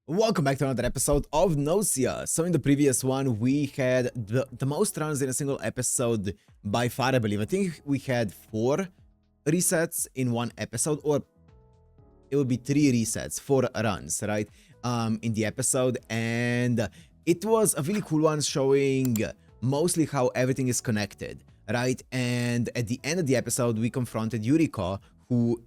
Welcome back to another episode of Gnosia. So in the previous one, we had the most runs in a single episode by far, I believe. I think we had 4 resets in one episode, or it would be 3 resets, 4 runs, right? In the episode. And it was a really cool one showing mostly how everything is connected, right? And at the end of the episode, we confronted Yuriko, who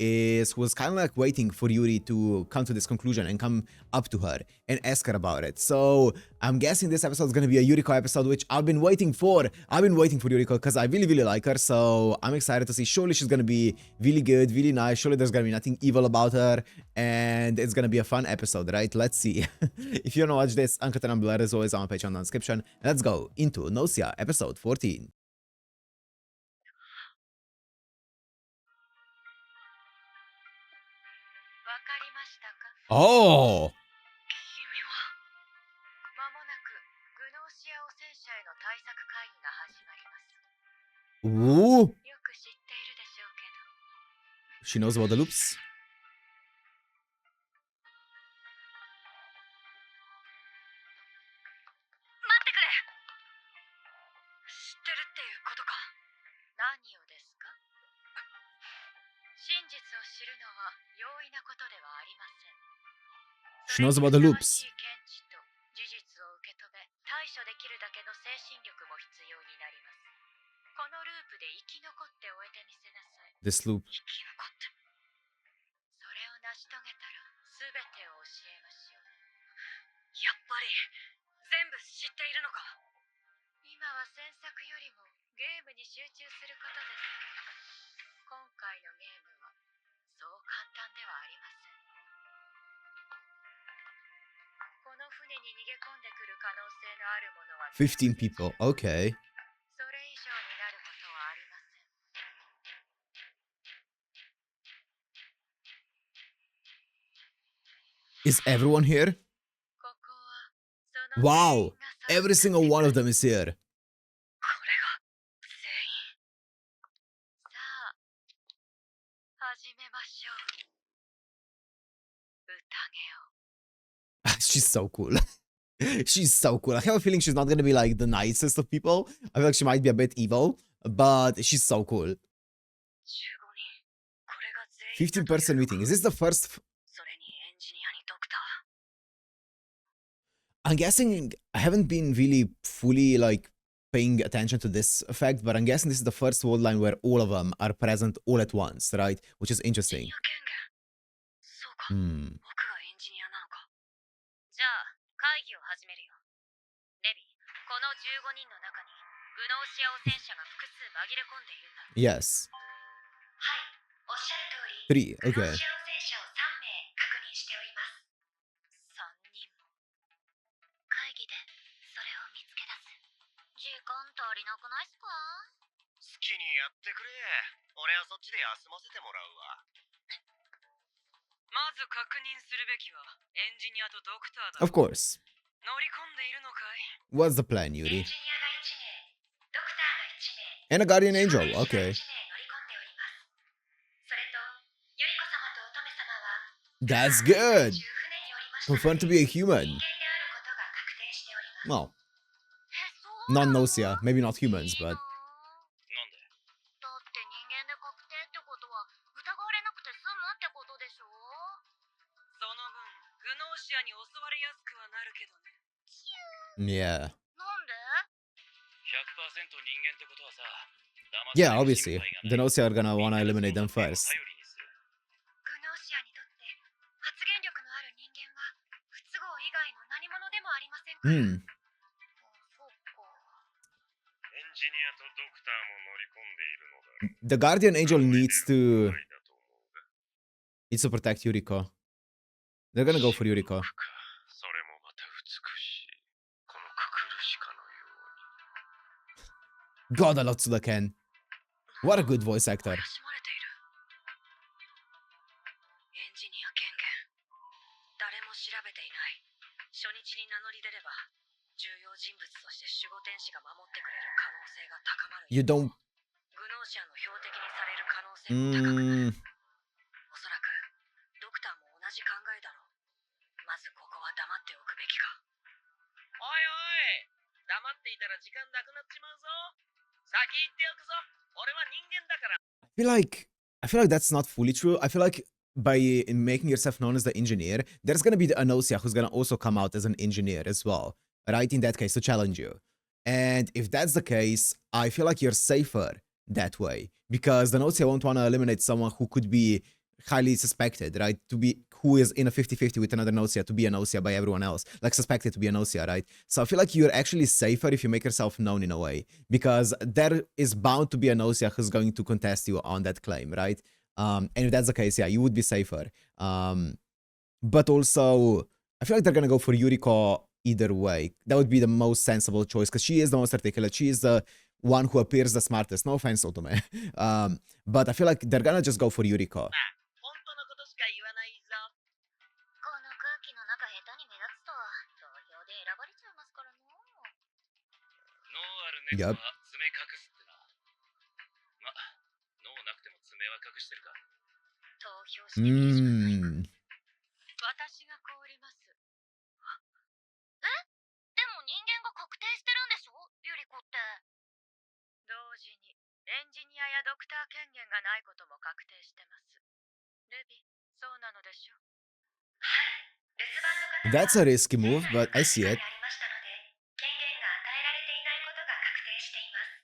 was kind of like waiting for Yuri to come to this conclusion and come up to her and ask her about it. So I'm guessing this episode is going to be a Yuriko episode, which I've been waiting for. I've been waiting for Yuriko because I really like her. So I'm excited to see. Surely she's going to be really good, really nice. Surely there's going to be nothing evil about her. And it's going to be a fun episode, right? Let's see. If you want to watch this, uncut and blur as always on my Patreon in the description. Let's go into Gnosia episode 14. Oh! おお She knows about the loops. She knows about the loops. This loop. "15 people, okay." Is everyone here? Wow! Every single one of them is here. She's so cool. She's so cool. I have a feeling she's not gonna be like the nicest of people. I feel like she might be a bit evil, but she's so cool. 15-person meeting. Is this the first? I'm guessing I haven't been really fully like paying attention to this effect, but I'm guessing this is the first world line where all of them are present all at once, right? Which is interesting. Yes. 3, okay. Of course. What's the plan, Yuri? And a guardian angel, okay. That's good. Confirmed to be a human. Well, not Gnosia, maybe not humans, but... Yeah. Yeah, obviously. The Gnosia are gonna wanna eliminate them first. The guardian angel needs to protect Yuriko. They're gonna go for Yuriko. God, I love Tsuda-ken. What a good voice actor. You don't... まずここは黙っておくべきか。おいおい、黙っていたら時間なくなっちまうぞ。先言っておくぞ。俺は人間だから。I feel like that's not fully true. I feel like by making yourself known as the engineer, there's gonna be the Gnosia who's gonna also come out as an engineer as well, right? In that case, to challenge you. And if that's the case, I feel like you're safer that way because the Gnosia won't want to eliminate someone who could be highly suspected, right? To be who is in a 50-50 with another Gnosia to be a Gnosia by everyone else, like suspected to be a Gnosia, right? So I feel like you're actually safer if you make yourself known in a way because there is bound to be a Gnosia who's going to contest you on that claim, right? And if that's the case, yeah, you would be safer. But also, I feel like they're gonna go for Yuriko either way. That would be the most sensible choice because she is the most articulate. She is the one who appears the smartest. No offense, Otome. But I feel like they're gonna just go for Yuriko. 本当のことしか言わないぞ。この空気の中下手に目立つと投票で選ばれちゃいますからの。脳ある猫は爪隠すってな。ま、脳なくても爪は隠してるか。投票してみるしかないか。私が凍ります。え？でも人間が確定してるんでしょ？ユリコって。同時にエンジニアやドクター権限がないことも確定してます。ルビ、そうなのでしょ？はい。留守番の方は That's a risky move, but I see it. ありましたので、権限が与えられていないことが確定しています。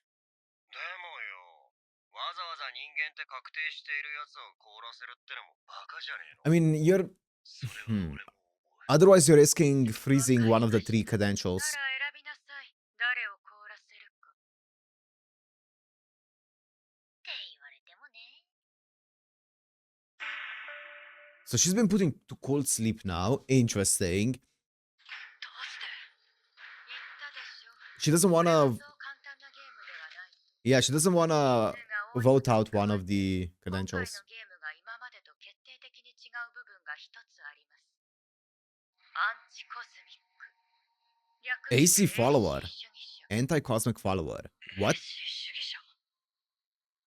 でもよ、わざわざ人間って確定しているやつを凍らせるってのもバカじゃねえの。I mean, you're. Otherwise, you're risking freezing one of the 3 credentials. なら選びなさい。誰を凍らせるか。って言われてもね。 So she's been putting to cold sleep now. Interesting. どうして？言ったでしょ。 She doesn't これは wanna. そう簡単なゲームではない。 Yeah, she doesn't wanna 数が多い vote out one of the 今回の credentials. ゲームが今までと決定的に違う部分が一つあります。アンチコスミック。略して AC follower. 主義者。 Anti-cosmic follower. What? 主義者。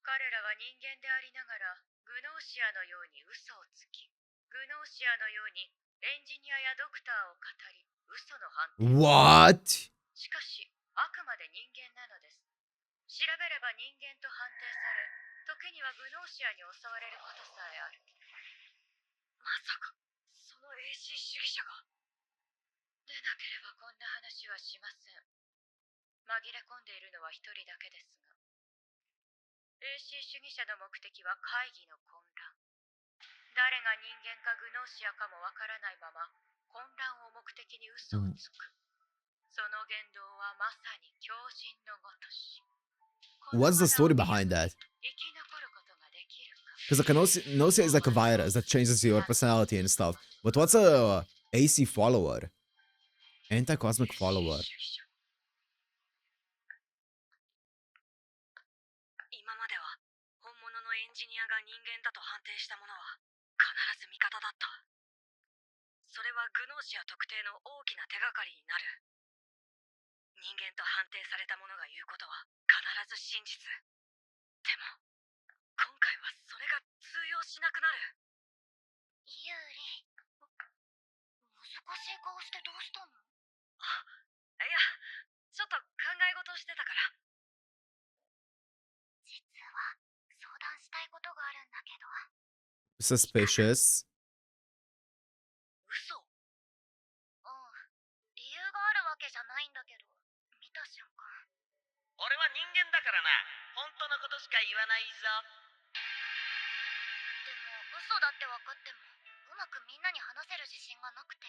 彼らは人間でありながらグノーシアのように嘘をつき、グノーシアのようにエンジニアやドクターを語り、嘘の判定。 What? しかし、あくまで人間なのです。調べれば人間と判定され、時にはグノーシアに襲われることさえある。まさか、その AC 主義者が。でなければこんな話はしません。紛れ込んでいるのは一人だけですが。AC 主義者の目的は会議の混乱。誰が人間かグノーシアかもわからないまま、混乱を目的に嘘をつく。その言動はまさに狂人のごとし。 What's the story behind that? Because like Gnosia is like a virus that changes your personality and stuff. But what's a AC follower? Anti-cosmic follower. 今までは本物のエンジニアが人間だと判定したものは必ず味方だった。それはグノーシア特定の大きな手がかりになる。人間と判定された者が言うことは必ず真実。でも今回はそれが通用しなくなる。ユーリ、難しい顔してどうしたの？あ、いや、ちょっと考え事してたから。実は相談したいことがあるんだけど。 Suspicious. 嘘？うん、理由があるわけじゃないんだけど、見た瞬間。俺は人間だからな。本当のことしか言わないぞ。でも嘘だって分かってもうまくみんなに話せる自信がなくて。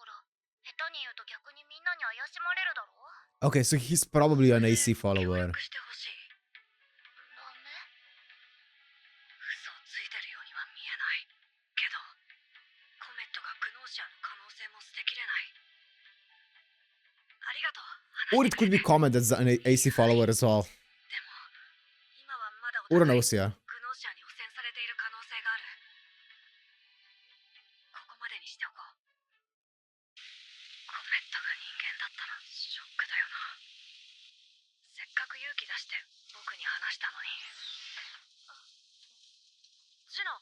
ほら、下手に言うと逆にみんなに怪しまれるだろ。 Okay, so he's probably an AC follower. 協力してほしい。ダメ？嘘をついてるようには見えないけど、コメットがグノーシアの可能性も捨てきれない。ありがとう。 Or it could be Comet that's an AC follower as well. でも今はまだお Or 互い Gnosia. グノーシアに汚染されている可能性がある。ここまでにしておこう。コメットが人間だったらショックだよな。せっかく勇気出して僕に話したのに。ジュノ、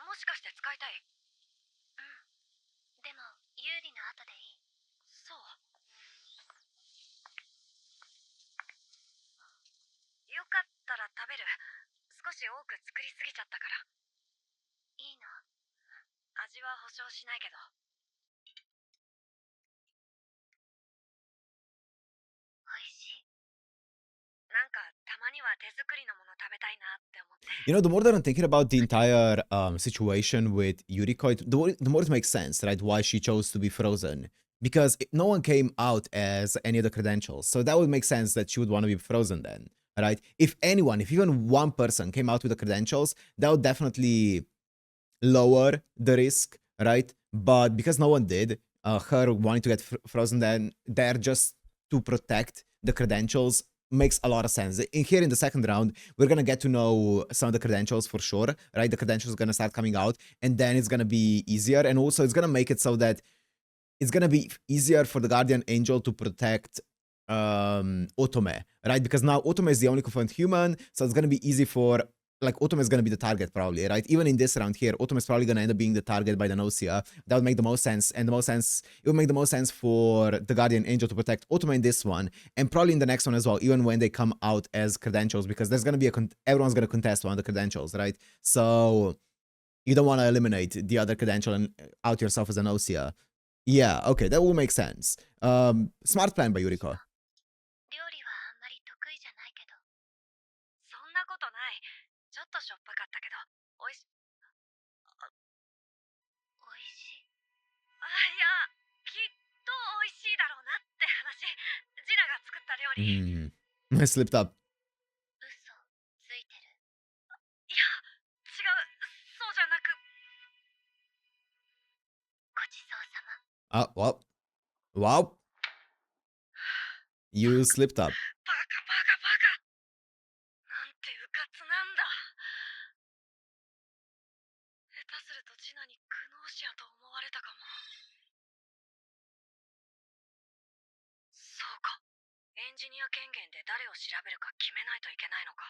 もしかして使いたい？うん。しないけど。美味しい。なんかたまには手作りのもの食べたいなって思って。You know, the more that I'm thinking about the entire situation with Yuriko, the more it makes sense, right? Why she chose to be frozen. Because no one came out as any of the credentials. So that would make sense that she would want to be frozen then, right? If anyone, if even one person came out with the credentials, that would definitely lower the risk, right? But because no one did, her wanting to get frozen then there just to protect the credentials makes a lot of sense. In here in the second round, we're gonna get to know some of the credentials for sure, right? The credentials are gonna start coming out, and then it's gonna be easier, and also it's gonna make it so that it's gonna be easier for the Guardian Angel to protect Otome, right? Because now Otome is the only confirmed human, so it's gonna be easy for like Otome is gonna be the target probably, right? Even in this round here, Otome is probably gonna end up being the target by the Gnosia. That would make the most sense, and it would make the most sense for the Guardian Angel to protect Otome in this one, and probably in the next one as well, even when they come out as credentials, because there's gonna be everyone's gonna contest one of the credentials, right? So you don't want to eliminate the other credential and out yourself as a Gnosia. Yeah, okay, that will make sense. Smart plan by Yuriko. 料理はあんまり得意じゃないけど。そんなことない。ちょっとしょっぱかったけど、おいしい。いや、きっとおいしいだろうなって話。ジナが作った料理。I slipped up. 嘘ついてる。いや、違う。そうじゃなく。ごちそうさま。Well. Wow. You slipped up. バカバカバカ。なんてうかつなんだ。下手するとジナにグノーシアと思われたかも。そうか。エンジニア権限で誰を調べるか決めないといけないのか。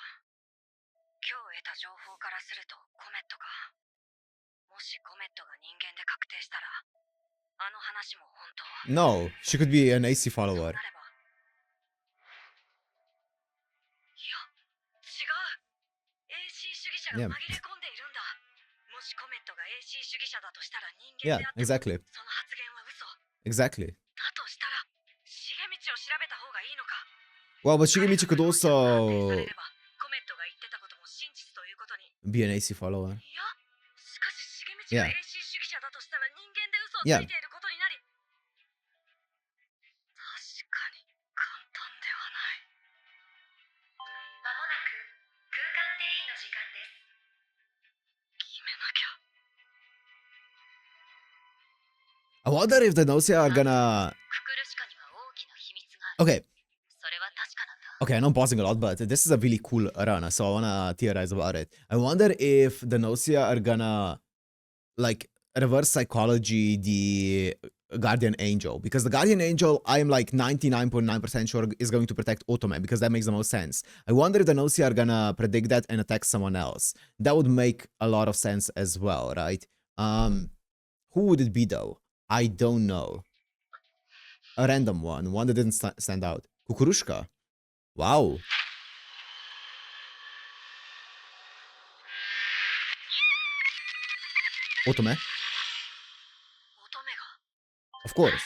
今日得た情報からするとコメットか。もしコメットが人間で確定したら、あの話も本当。No, she could be an AC follower. いや、違う。AC 主義者が紛れ込んでいるんだ。もしコメットが AC 主義者だとしたら人間であっても、exactly. その発言は嘘。Exactly. だとしたら、重道を調べた方がいいのか。Well, but Shigemichi could also コメットが言ってたことも真実ということに。 be an AC follower. いや、しかし重道が Yeah. AC 主義者だとしたら人間で嘘をついていることになり、確かに簡単ではない。まもなく空間転移の時間です。決めなきゃ。I wonder if the Gnosia are gonna... ククルシカには大きな秘密がある。 Okay. それは確かなんだ。 Okay, I know I'm pausing a lot, but this is a really cool run, so I wanna theorize about it. I wonder if the Gnosia are gonna, like, reverse psychology the Guardian Angel. Because the Guardian Angel, I am like 99.9% sure is going to protect Otome, because that makes the most sense. I wonder if the Gnosia are gonna predict that and attack someone else. That would make a lot of sense as well, right? Who would it be, though? I don't know. A random one that didn't stand out. Kukurushka. Wow. Otome? Of course.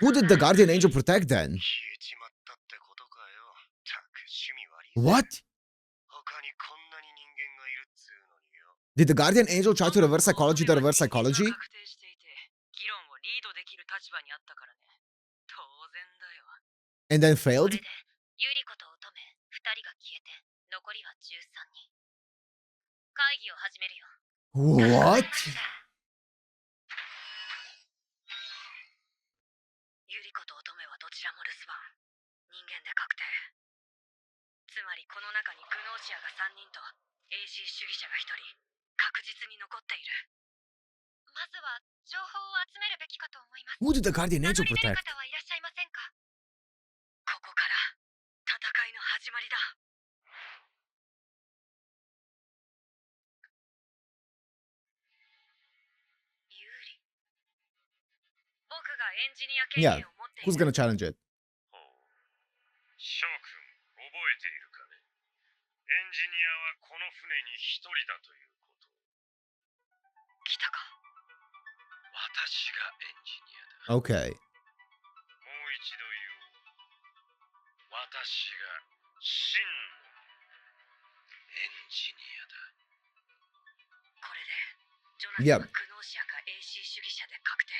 Who did the Guardian Angel protect then? What? Did the Guardian Angel try to reverse psychology the reverse psychology? And then failed? What? ユリコと乙女はどちらも留守番。人間で確定。つまりこの中にグノーシアが3人と AC 主義者が1人確実に残っている。まずは情報を集めるべきかと思います。 Who did the Guardian 名乗 Angel り出 protect? る方はいらっしゃいませんか。ここから戦いの始まりだ。有利。僕がエンジニア権 Yeah. 限を持ってい Who's る。 gonna challenge it? ショー君、覚えているかね。エンジニアはこの船に一人だということ。来たか。私がエンジニアだ。 Okay. もう一度言おう。私が真のエンジニアだ。これでジョナ Yep. スはグノーシアか AC 主義者で確定。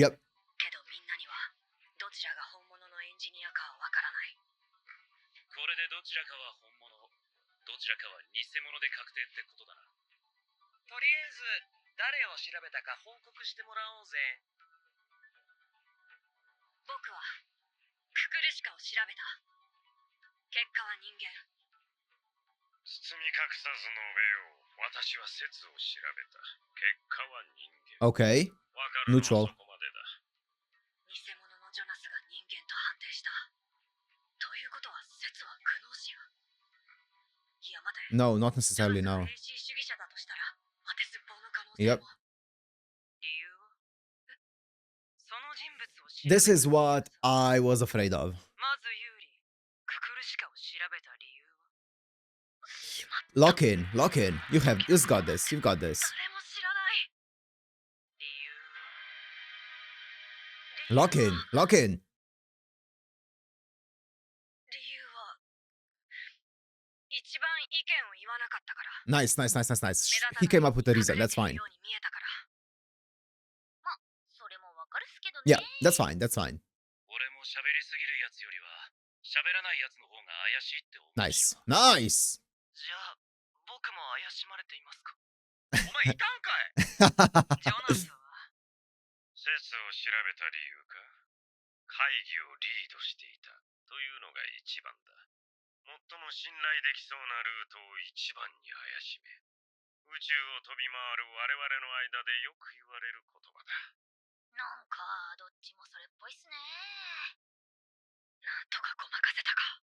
Yep. けどみんなにはどちらが本物のエンジニアかはわからない。これでどちらかは本物、どちらかは偽物で確定ってことだな。とりあえず誰を調べたか報告してもらおうぜ。僕はククルシカを調べた。結果は人間。包み隠さず述べよう。私は説を調べた。結果は人間。 Okay. わかるのは Neutral. そこまでだ。偽物のジョナスが人間と判定した。ということは説はグノーシア。いや待て。 No, not ジョナ necessarily, スが no. AC 主義者だとしたら当てずっぽうの可能性も。 Yep. 理由はその人物を調べ This is what I was afraid of. まず有利。ククルシカを調べた理由は Lock in, lock in. You've got this. You've got this. 誰も知らない。理由 Lock in, lock in. 理由は一番意見を言わなかったから。 Nice, nice, nice, nice, 目 nice. 立た He ない came up with a reason. 隠れ That's てい fine. るように見えたから。まあそれもわかるっすけどね。 Yeah, that's fine. That's fine. 俺も喋りすぎるやつよりは喋らないやつの方が怪しいって思う。 Nice. Nice. じゃあ僕も怪しまれていますか？お前いたんかい。ジョナスは説を調べた理由か。会議をリードしていたというのが一番だ。最も信頼できそうなルートを一番に怪しめ、宇宙を飛び回る我々の間でよく言われる言葉だ。なんかどっちもそれっぽいっすね。なんとかごまかせたか。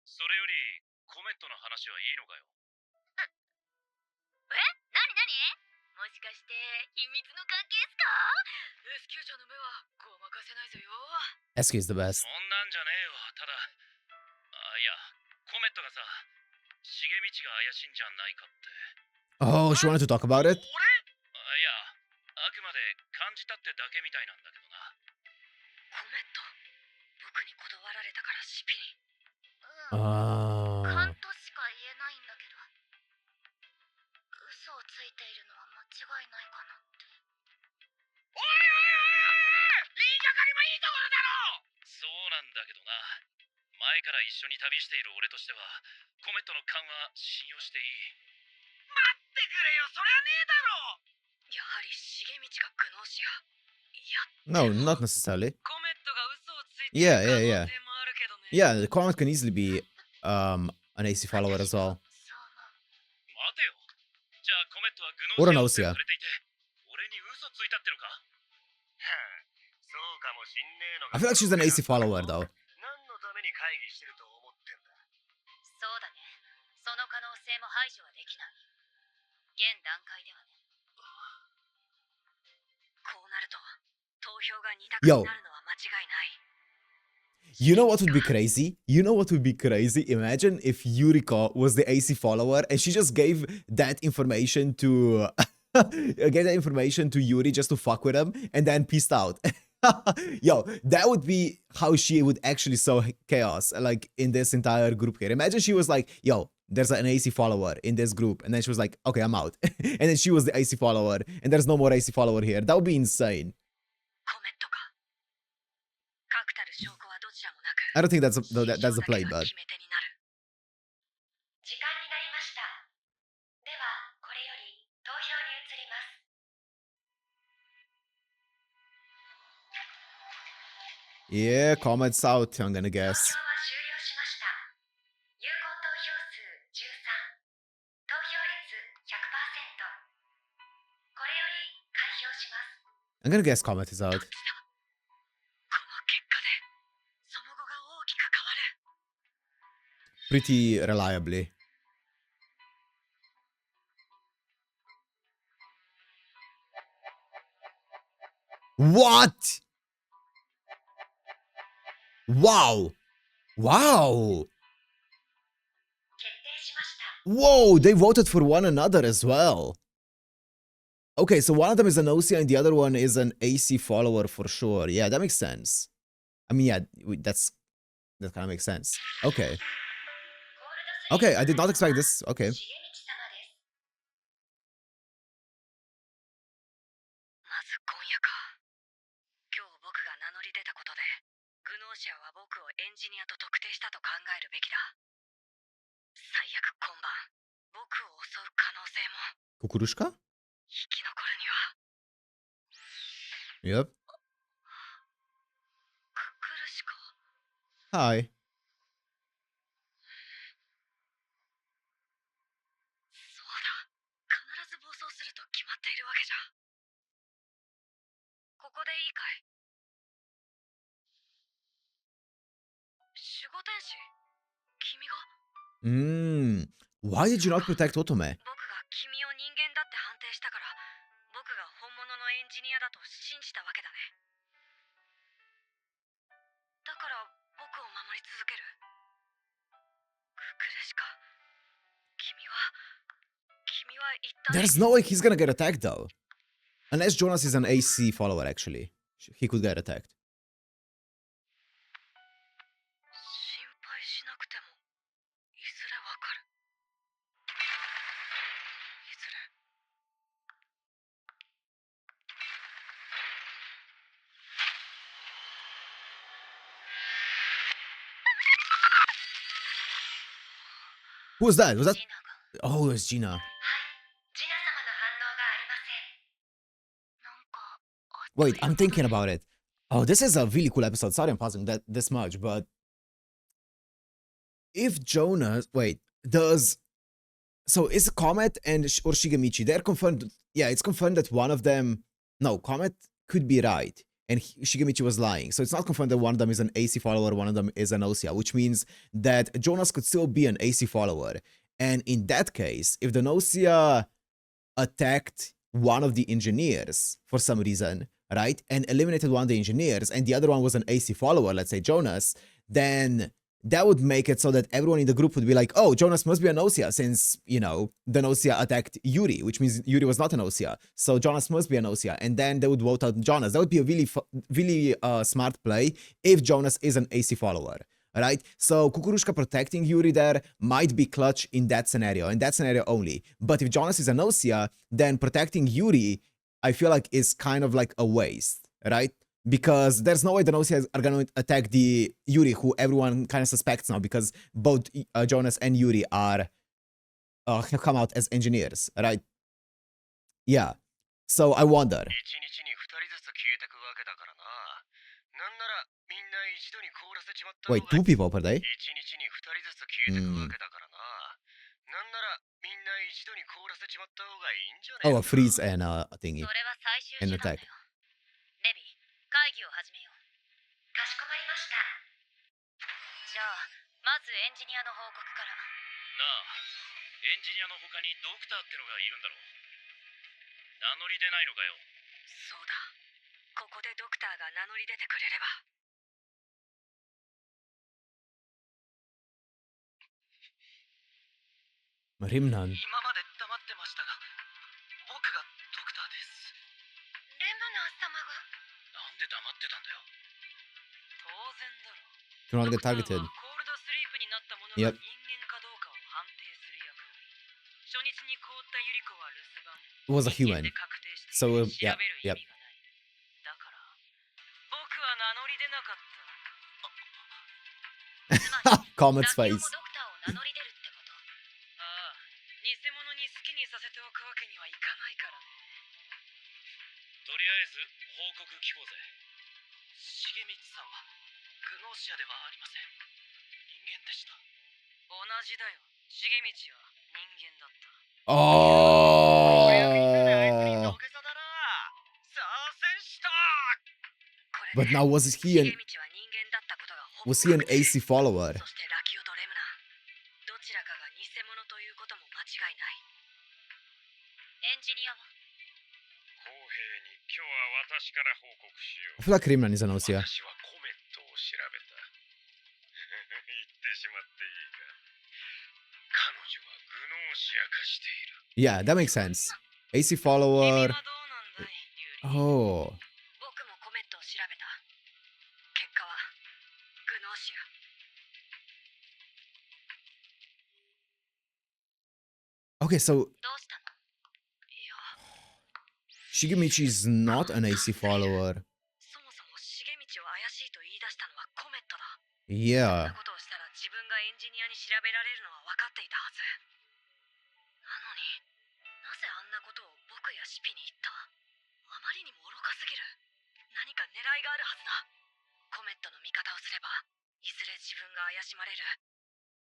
それよりコメットの話はいいのかよ。え？なになに？もしかして秘密の関係っすか？ S 級者の目はごまかせないぞよ。 SQ is the best. そんなんじゃねえよ。ただ、いや、コメットがさ、重道が怪しいんじゃないかって。 Oh, she wanted to talk about it? いや、あくまで感じたってだけみたいなんだけどな。コメット、僕に断られたからシピに。Ah. としか言えないんだけど、嘘をついているのは間違いないかなって。おいおいおいおい、言いがかりもいいところだろ。そうなんだけどな。前から一緒に旅している俺としては、コメットの勘は信用していい。待ってくれよ、そりゃねえだろ。やはり重道がグノーシア。いや、 No, not necessarily. コメットが嘘をついてい Yeah, る yeah, yeah. 可能性もあるけどね。 Yeah, the Comet can easily be an AC follower as well. 待てよ。じゃあコメットはグノーシアを連れていて、俺に嘘ついたってのか。はあ、そうかもしんねえの I feel like she's an AC follower though. 何のために会議してると思ってんだ。そうだね。その可能性も排除はできない。現段階ではね。こうなると、投票が二択になるのは間違いない。 You know what would be crazy? You know what would be crazy? Imagine if Yuriko was the AC follower and she just gave that information to Yuri just to fuck with him and then peaced out. Yo, that would be how she would actually sow chaos like in this entire group here. Imagine she was like, yo, there's an AC follower in this group, and then she was like, okay, I'm out. And then she was the AC follower and there's no more AC follower here. That would be insane. コメットか。確たる証拠はどちらもなく。 I don't think that's the play, but 決め手になる。時間になりました。では、これより投票に移ります。 yeah, comments out, I'm gonna 投 guess. 票は終了しました。有効投票数13。投票率 100%。これより開票します。 I'm gonna guess comment is out. この結果で、その後が大きく変わる。 Pretty reliably. What? Wow. Wow. 決定しました。 Whoa, they voted for one another as well. Okay, so one of them is a Gnosia and the other one is an AC follower for sure. Yeah, that makes sense. I mean, yeah, that kind of makes sense. Okay. Okay, I did not expect this. Okay. まず今夜か。今日僕が名乗り出たことで、グノーシアは僕をエンジニアと特定したと考えるべきだ。最悪今晩、僕を襲う可能性も。Kukurushka? 生き残るには。Yep. ククルシカ。 Hi. そうだ。必ず暴走すると決まっているわけじゃ。ここでいいかい？守護天使？君が？Why did you not protect Otome? 僕が君を人間だって判定したから、僕が本物のエンジニアだと信じたわけだね。だから僕を守り続ける。ククルシカ、君は一体。 There's no way he's gonna get attacked though. Unless Jonas is an AC follower, actually. He could get attacked. 心配しなくても、いずれわかる。いずれ。Who was that? Was that? ジーナが。 Oh, it was Gina. はい、ジナ様の反応がありません。なんか、Wait, I'm thinking about it. Oh, this is a really cool episode. Sorry I'm pausing that this much, but if Jonas, wait, does so is Comet and or Shigemichi? They're confirmed. Yeah, it's confirmed that one of them. No, Comet could be right, and Shigemichi was lying. So it's not confirmed that one of them is an AC follower, one of them is an Gnosia, which means that Jonas could still be an AC follower. And in that case, if the Gnosia attacked one of the engineers for some reason, right, and eliminated one of the engineers, and the other one was an AC follower, let's say Jonas, then that would make it so that everyone in the group would be like, oh, Jonas must be an Gnosia since, you know, the Gnosia attacked Yuri, which means Yuri was not an Gnosia. So Jonas must be an Gnosia. And then they would vote out Jonas. That would be a really smart play if Jonas is an AC follower. Right? So Kukurushka protecting Yuri there might be clutch in that scenario only. But if Jonas is a Gnosia, then protecting Yuri, I feel like is kind of like a waste, right? Because there's no way the Gnosia are going to attack the Yuri, who everyone kind of suspects now, because both Jonas and Yuri are have come out as engineers, right? Yeah. So I wonder. Wait, 2 people per day? Oh, a freeze and a thingy. それは最終 And 手段 attack. だよ。レビ、会議を始めよう。かしこまりました。じゃあ、まずエンジニアの報告から。なあ、エンジニアの他にドクターってのがいるんだろう。名乗り出ないのかよ。そうだ。ここでドクターが名乗り出てくれれば。Rimnan. 今まで黙ってましたが、僕がドクターです。レムナー様が。なんで黙ってたんだよ。当然だろ。 Do not ド get クターは targeted. コールドスリープになったものが Yep. 人間かどうかを判定する役割。初日に凍ったユリコは留守番。 Was a human. 人間で確定して So, 調 yeah, べる yep. 意味がない。だから、僕は名乗り出なかった。Comet's 何 face. もドクターを名乗り出るってこと。ああ、偽物に好きにさせておくわけにはいかないからね。とりあえず報告聞こうぜ。重光さんはグノーシアではありません。人間でした。同じだよ。重光は人間だった。Oh. 土下座だな。参戦した。これ But で now was he 重 an 道は人間だったことがほぼ was he an 確定。 AC follower? そしてラキオとレムナー、どちらかが偽物ということも間違いない。エンジニアは公平に今日は私から報告しよ I う。 feel like Rimnan is a Gnosia. 私はコメットを調べた。言ってしまっていいか。彼女はグノーシア化している。 Yeah, that makes sense. AC follower. 君はどうなんだい、リュウリ。 Oh. 僕もコメットを調べた。結果はグノーシア。 Okay, so どうしたの？いや、 Shigemichi is not an AC follower. そもそも重道を怪しいと言い出したのはコメットだ。そん Yeah. なことをしたら自分がエンジニアに調べられるのは分かっていたはず。なのになぜあんなことを僕やシピに言った？あまりにも愚かすぎる。何か狙いがあるはずだ。コメットの味方をすればいずれ自分が怪しまれる。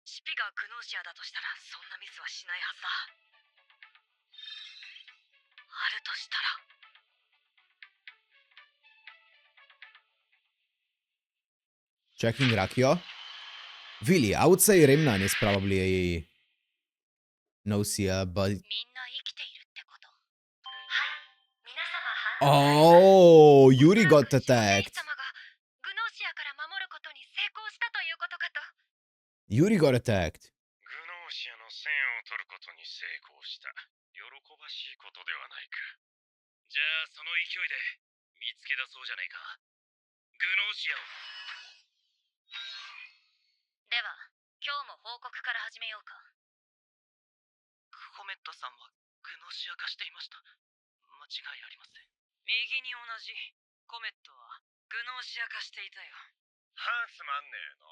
シピがグノーシアだとしたらそんなミスはしないはずだ。あるとしたら。 Checking Rakio. Really, I would say Rimnan is probably a Gnosia, but みんな生きているってこと。はい、皆様。 oh, Yuri got attacked. 様がグノーシアから守ることに成功したということかと。 Yuri got attacked. グノーシアの線を取ることに成功した。喜ばしいことではないか。じゃあその勢いで見つけ出そうじゃないか。グノーシアを。では、今日も報告から始めようか。コメットさんはグノシア化していました。間違いありません。右に同じ。コメットはグノシア化していたよ。ハンスまんねえの。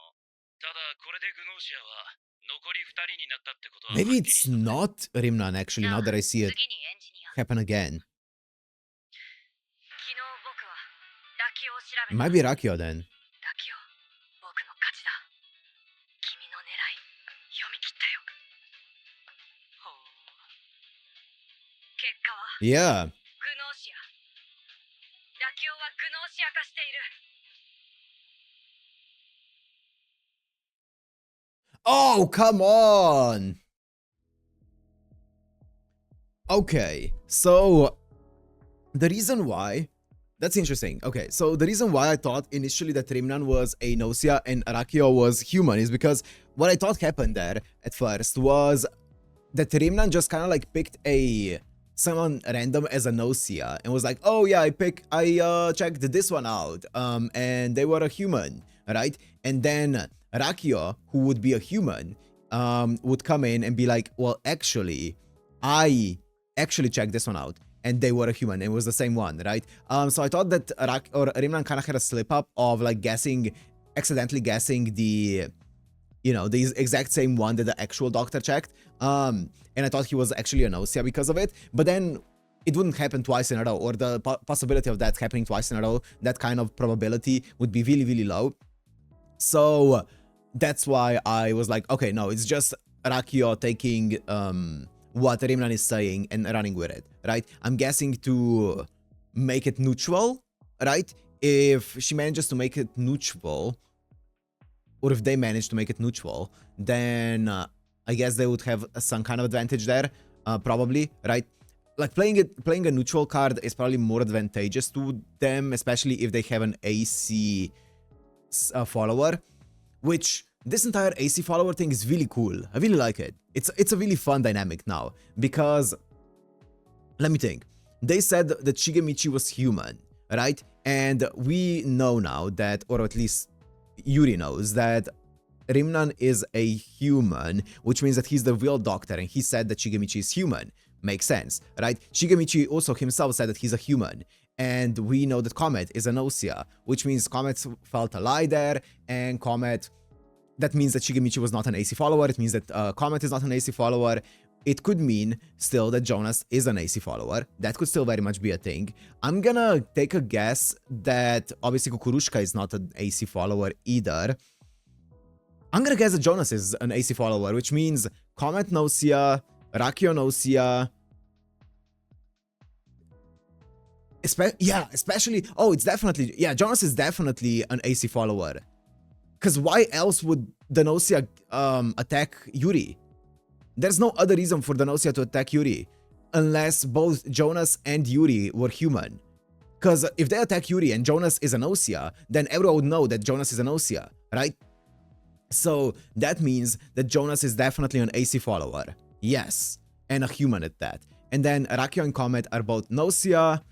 ただこれでグノーシアは残り2人になったってことは。 Maybe it's not Rimnan actually, now that I see it 次にエンジニア。 happen again. 昨日僕はラキオを調べ It た。 might be Rakio then. ラキオ、僕の勝ちだ。君の狙い、読み切ったよ。ほう。結果は Yeah. グノーシア。ラキオはグノーシア化している。 Oh, come on. Okay, so the reason why, that's interesting. Okay, so the reason why I thought initially that Rimnan was a Gnosia and Arakio was human is because what I thought happened there at first was that Rimnan just kind of like picked someone random as a Gnosia and was like, oh yeah, I checked this one out, and they were a human, right? And then Rakio, who would be a human, would come in and be like, well, actually, I actually checked this one out, and they were a human. It was the same one, right? So I thought that Rimnan kind of had a slip up of like accidentally guessing the exact same one that the actual doctor checked. And I thought he was actually a Gnosia because of it. But then it wouldn't happen twice in a row, or the possibility of that happening twice in a row, that kind of probability would be really, really low. So that's why I was like, okay, no, it's just Rakio taking what Rimnan is saying and running with it, right? I'm guessing to make it neutral, right? If she manages to make it neutral, or if they manage to make it neutral, then I guess they would have some kind of advantage there, probably, right? Like playing a neutral card is probably more advantageous to them, especially if they have an AC follower, which this entire AC follower thing is really cool. I really like it. It's a really fun dynamic now, because let me think. They said that Shigemichi was human, right? And we know now that, or at least Yuri knows, that Rimnan is a human, which means that he's the real doctor, and he said that Shigemichi is human. Makes sense, right? Shigemichi also himself said that he's a human, and we know that Comet is a Gnosia, which means Comet felt a lie there, and Comet, that means that Shigemichi was not an AC follower. It means that Comet is not an AC follower. It could mean still that Jonas is an AC follower. That could still very much be a thing. I'm gonna take a guess that obviously Kukurushka is not an AC follower either. I'm gonna guess that Jonas is an AC follower, which means Comet Gnosia, Rakio Gnosia. Especially, oh, it's definitely, yeah, Jonas is definitely an AC follower. Because why else would the Gnosia attack Yuri? There's no other reason for the Gnosia to attack Yuri, unless both Jonas and Yuri were human. Because if they attack Yuri and Jonas is a Gnosia, then everyone would know that Jonas is a Gnosia, right? So that means that Jonas is definitely an AC follower. Yes, and a human at that. And then Rakio and Comet are both Gnosia.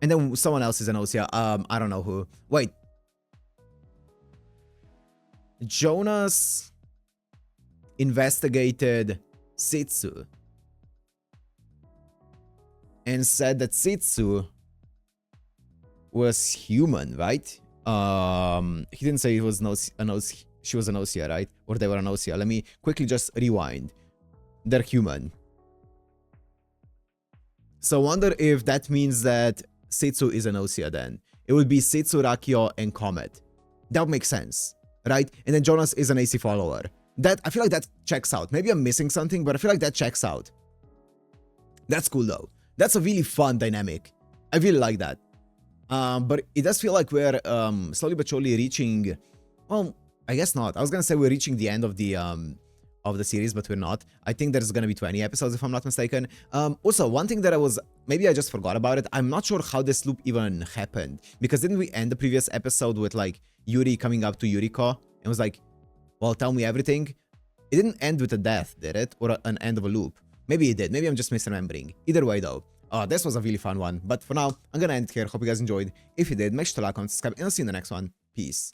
And then someone else is a Gnosia. I don't know who. Wait. Jonas investigated Sitsu and said that Sitsu was human, right? He didn't say it was she was a Gnosia, right? Or they were a Gnosia. Let me quickly just rewind. They're human. So I wonder if that means that Sitsu is a Gnosia then. It would be Sitsu, Rakio, and Comet. That would make sense, right? And then Jonas is an AC follower. That I feel like that checks out. Maybe I'm missing something, but I feel like that checks out. That's cool though. That's a really fun dynamic. I really like that. But it does feel like we're slowly but surely reaching. Well, I guess not. I was gonna say we're reaching the end of the series, but we're not. I think there's gonna be 20 episodes if I'm not mistaken. Also, one thing that maybe I just forgot about it. I'm not sure how this loop even happened, because didn't we end the previous episode with like Yuri coming up to Yuriko and was like, well, tell me everything? It didn't end with a death, did it? Or an end of a loop? Maybe it did. Maybe I'm just misremembering. Either way though, this was a really fun one. But for now, I'm gonna end here. Hope you guys enjoyed. If you did, make sure to like, comment, subscribe, and I'll see you in the next one. Peace.